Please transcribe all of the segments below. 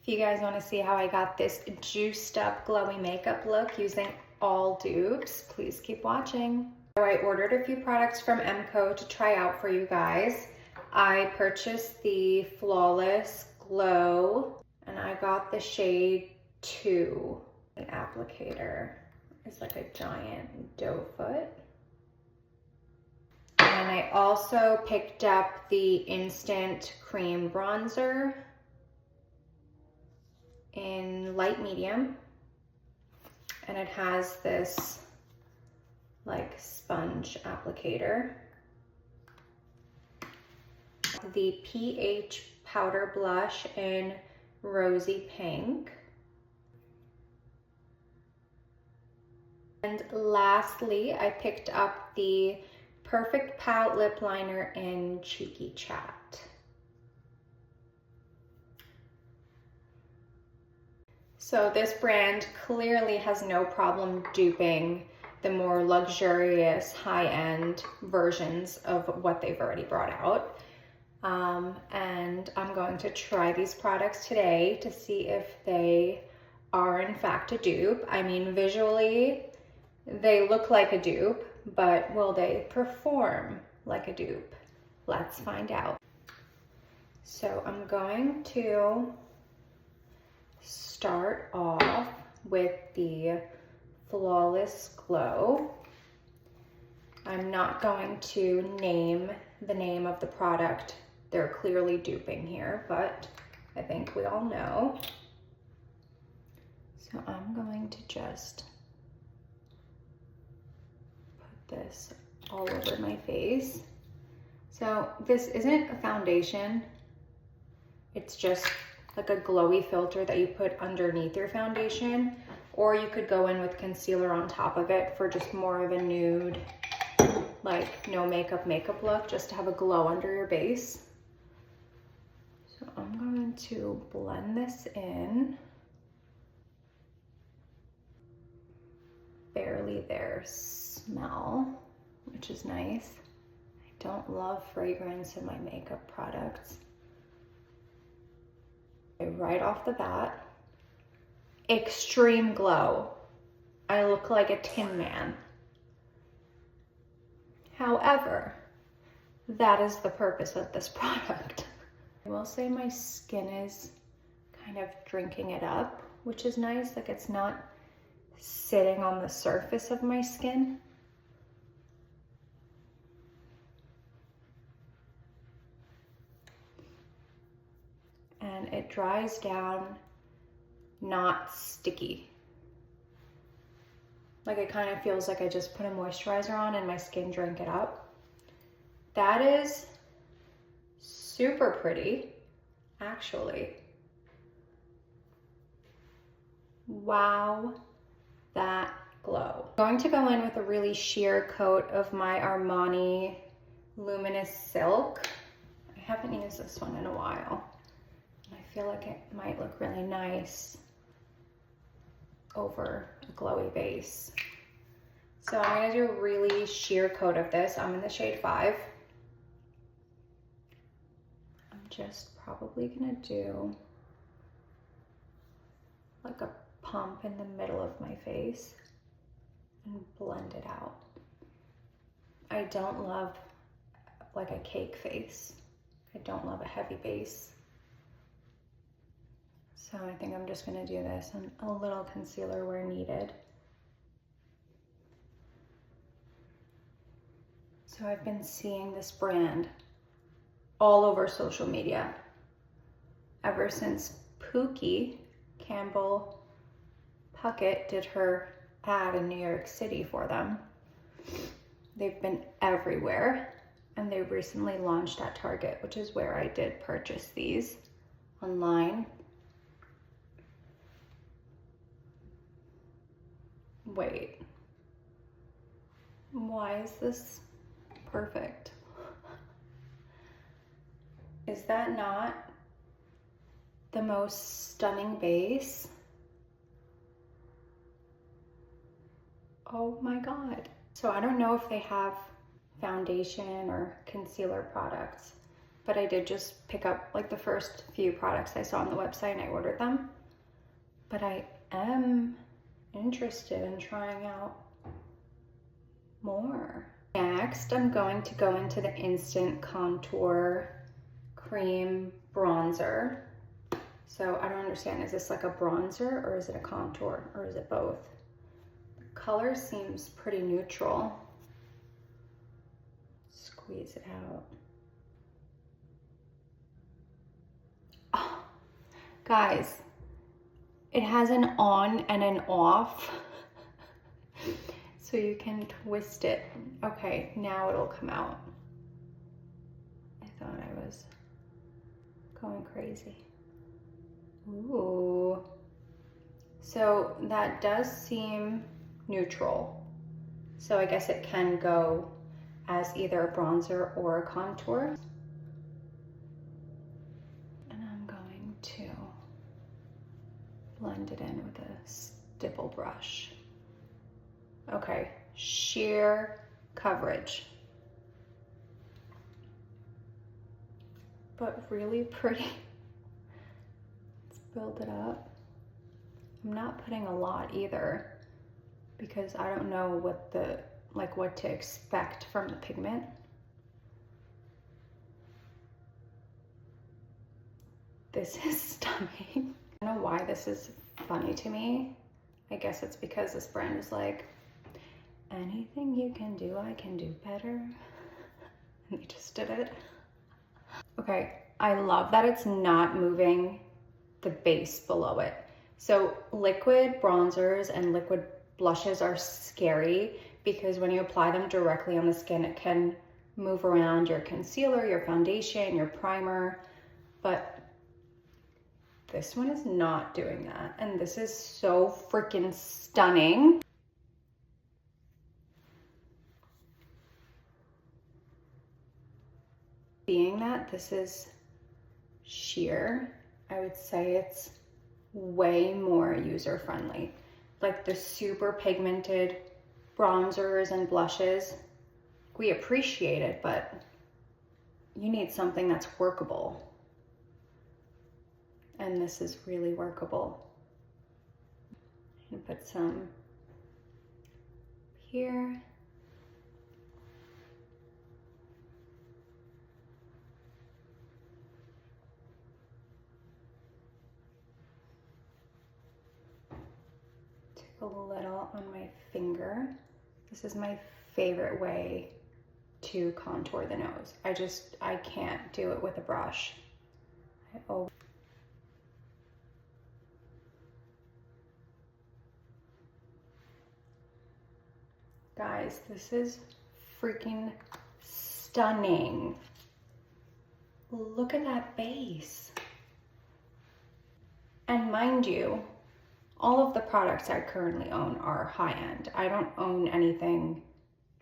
If you guys want to see how I got this juiced up glowy makeup look using all dupes, please keep watching. So I ordered a few products from MCO to try out for you guys. I purchased the Flawless Glow and I got the shade 2. The applicator is like a giant doe foot. And I also picked up the Instant Cream Bronzer in light medium. And it has this like sponge applicator. The PH powder blush in rosy pink. And lastly, I picked up the Perfect Pout lip liner in Cheeky Chat. So this brand clearly has no problem duping the more luxurious high-end versions of what they've already brought out. And I'm going to try these products today to see if they are in fact a dupe. I mean, visually, they look like a dupe, but will they perform like a dupe? Let's find out. So I'm going to start off with the Flawless Glow. I'm not going to name the name of the product. They're clearly duping here, but I think we all know. So I'm going to just put this all over my face. So this isn't a foundation. It's just like a glowy filter that you put underneath your foundation, or you could go in with concealer on top of it for just more of a nude, like no makeup look, just to have a glow under your base. So I'm going to blend this in. Barely there smell, which is nice. I don't love fragrance in my makeup products. Right off the bat, extreme glow. I look like a Tin Man. However, that is the purpose of this product. I will say my skin is kind of drinking it up, which is nice. Like, it's not sitting on the surface of my skin. And it dries down, not sticky. Like, it kind of feels like I just put a moisturizer on and my skin drank it up. That is super pretty, actually. Wow, that glow. I'm going to go in with a really sheer coat of my Armani Luminous Silk. I haven't used this one in a while. I feel like it might look really nice over a glowy base. So I'm gonna do a really sheer coat of this. I'm in the shade 5. I'm just probably gonna do like a pump in the middle of my face and blend it out. I don't love like a cake face. I don't love a heavy base. So I think I'm just gonna do this and a little concealer where needed. So I've been seeing this brand all over social media ever since Pookie Campbell Puckett did her ad in New York City for them. They've been everywhere, and they recently launched at Target, which is where I did purchase these online. Wait, why is this perfect? Is that not the most stunning base? Oh my God. So I don't know if they have foundation or concealer products, but I did just pick up like the first few products I saw on the website and I ordered them. But I am interested in trying out more. Next, I'm going to go into the Instant Contour Cream Bronzer. So I don't understand, is this like a bronzer or is it a contour or is it both? The color seems pretty neutral. Squeeze it out. Oh, guys, it has an on and an off. So you can twist it. Okay, now it'll come out. I thought I was going crazy. Ooh. So that does seem neutral. So I guess it can go as either a bronzer or a contour. And I'm going to blend it in with a stipple brush. Okay, sheer coverage, but really pretty. Let's build it up. I'm not putting a lot either because I don't know what to expect from the pigment. This is stunning. I don't know why this is funny to me. I guess it's because this brand is like, anything you can do, I can do better. And they just did it. Okay, I love that it's not moving the base below it. So liquid bronzers and liquid blushes are scary because when you apply them directly on the skin, it can move around your concealer, your foundation, your primer, but this one is not doing that. And this is so freaking stunning. Being that this is sheer, I would say it's way more user-friendly. Like the super pigmented bronzers and blushes, we appreciate it, but you need something that's workable. And this is really workable. I'm gonna put some here. A little on my finger. This is my favorite way to contour the nose. I can't do it with a brush. Guys, this is freaking stunning. Look at that base. And mind you, all of the products I currently own are high-end. I don't own anything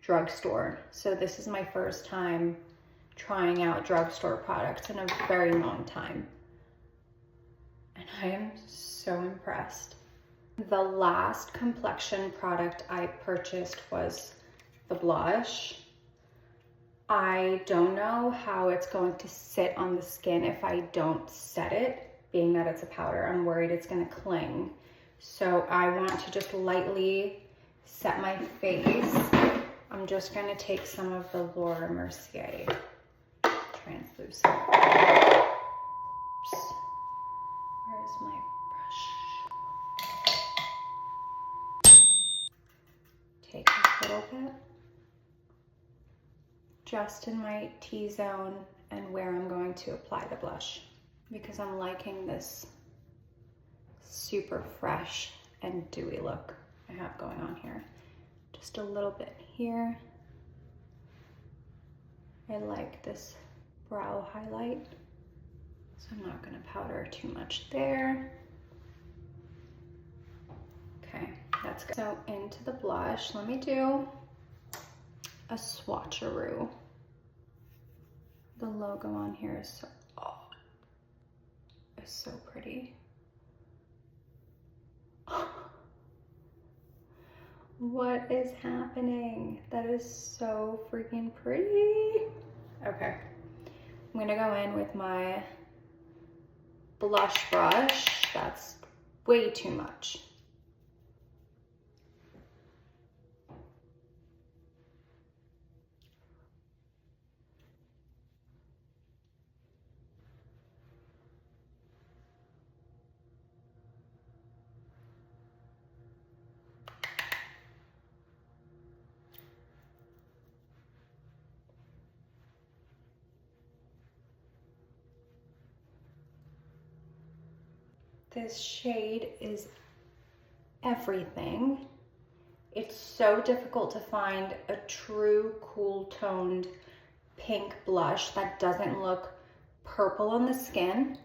drugstore. So this is my first time trying out drugstore products in a very long time. And I am so impressed. The last complexion product I purchased was the blush. I don't know how it's going to sit on the skin if I don't set it, being that it's a powder. I'm worried it's gonna cling. So I want to just lightly set my face. I'm just gonna take some of the Laura Mercier translucent. Oops. Where's my brush? Take a little bit, just in my T-zone and where I'm going to apply the blush, because I'm liking this super fresh and dewy look I have going on here. Just a little bit here. I like this brow highlight, so I'm not gonna powder too much there. Okay, that's good. So into the blush, let me do a swatcheroo. The logo on here is so pretty. What is happening? That is so freaking pretty. Okay, I'm gonna go in with my blush brush. That's way too much. This shade is everything. It's so difficult to find a true cool toned pink blush that doesn't look purple on the skin.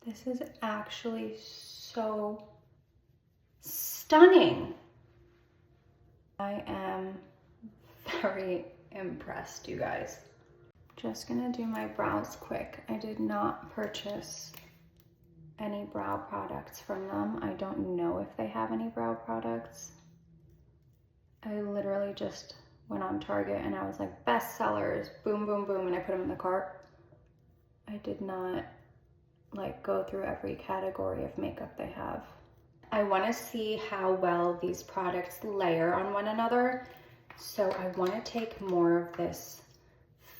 This is actually so stunning. I am very impressed, you guys. Just gonna do my brows quick. I did not purchase any brow products from them. I don't know if they have any brow products. I literally just went on Target and I was like, best sellers, boom, boom, boom, and I put them in the cart. I did not like go through every category of makeup they have. I want to see how well these products layer on one another. So I want to take more of this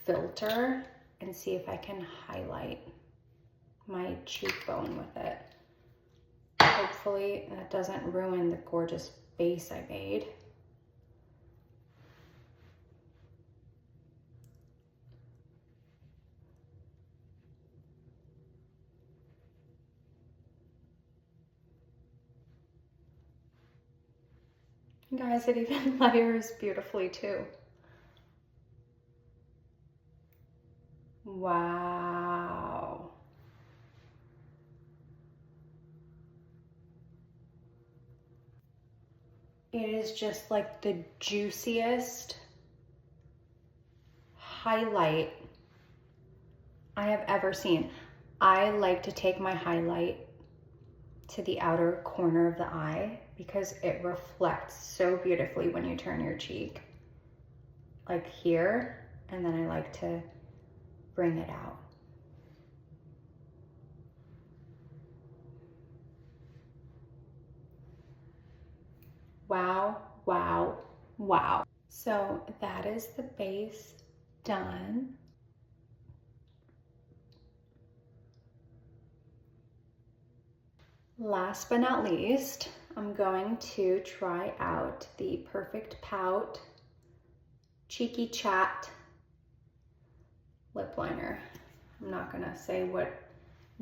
filter and see if I can highlight my cheekbone with it. Hopefully that doesn't ruin the gorgeous base I made. Guys, it even layers beautifully too. Wow. It is just like the juiciest highlight I have ever seen. I like to take my highlight to the outer corner of the eye because it reflects so beautifully when you turn your cheek, like here, and then I like to bring it out. Wow, wow, wow. So that is the base done. Last but not least, I'm going to try out the Perfect Pout Cheeky Chat lip liner. I'm not gonna say what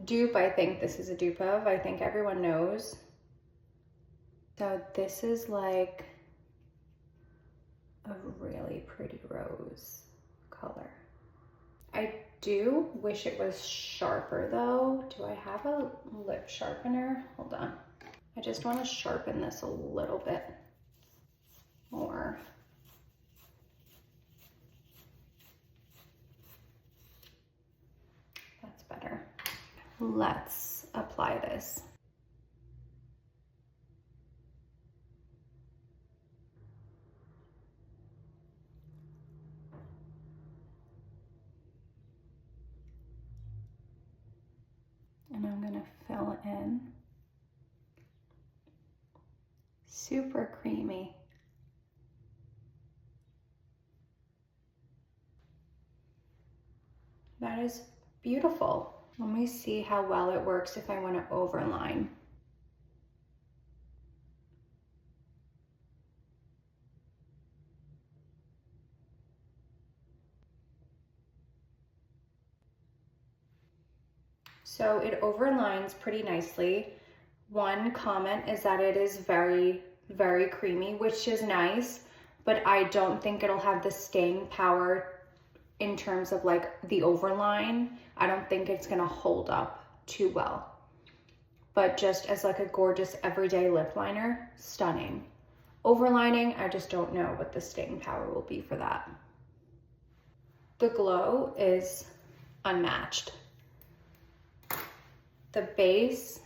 dupe I think this is a dupe of. I think everyone knows. So this is like a really pretty rose color. I do wish it was sharper though. Do I have a lip sharpener? Hold on. I just want to sharpen this a little bit more. That's better. Let's apply this. And I'm gonna fill in. Super creamy. That is beautiful. Let me see how well it works if I want to overline. So it overlines pretty nicely. One comment is that it is very, very creamy, which is nice, but I don't think it'll have the staying power in terms of like the overline. I don't think it's gonna hold up too well. But just as like a gorgeous everyday lip liner, stunning. Overlining, I just don't know what the staying power will be for that. The glow is unmatched. The base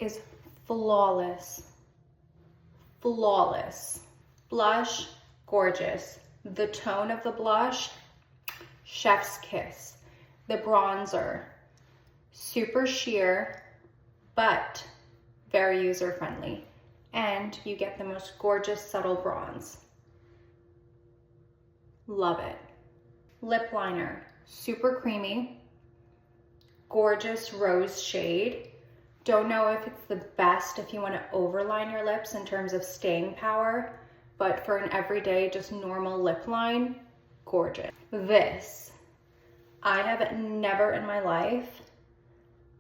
is flawless. Flawless. Blush, gorgeous. The tone of the blush, chef's kiss. The bronzer, super sheer, but very user-friendly. And you get the most gorgeous subtle bronze. Love it. Lip liner, super creamy, gorgeous rose shade. Don't know if it's the best if you want to overline your lips in terms of staying power, but for an everyday, just normal lip line, gorgeous. This, I have never in my life,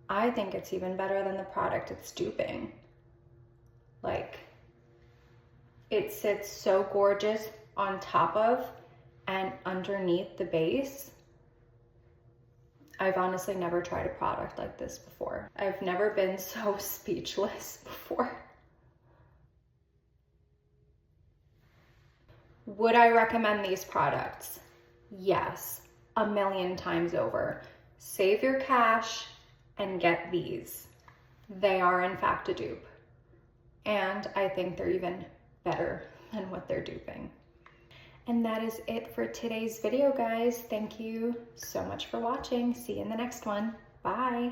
I think it's even better than the product it's duping. Like, it sits so gorgeous on top of and underneath the base. I've honestly never tried a product like this before. I've never been so speechless before. Would I recommend these products? Yes, 1,000,000 times over. Save your cash and get these. They are in fact a dupe. And I think they're even better than what they're duping. And that is it for today's video, guys. Thank you so much for watching. See you in the next one. Bye.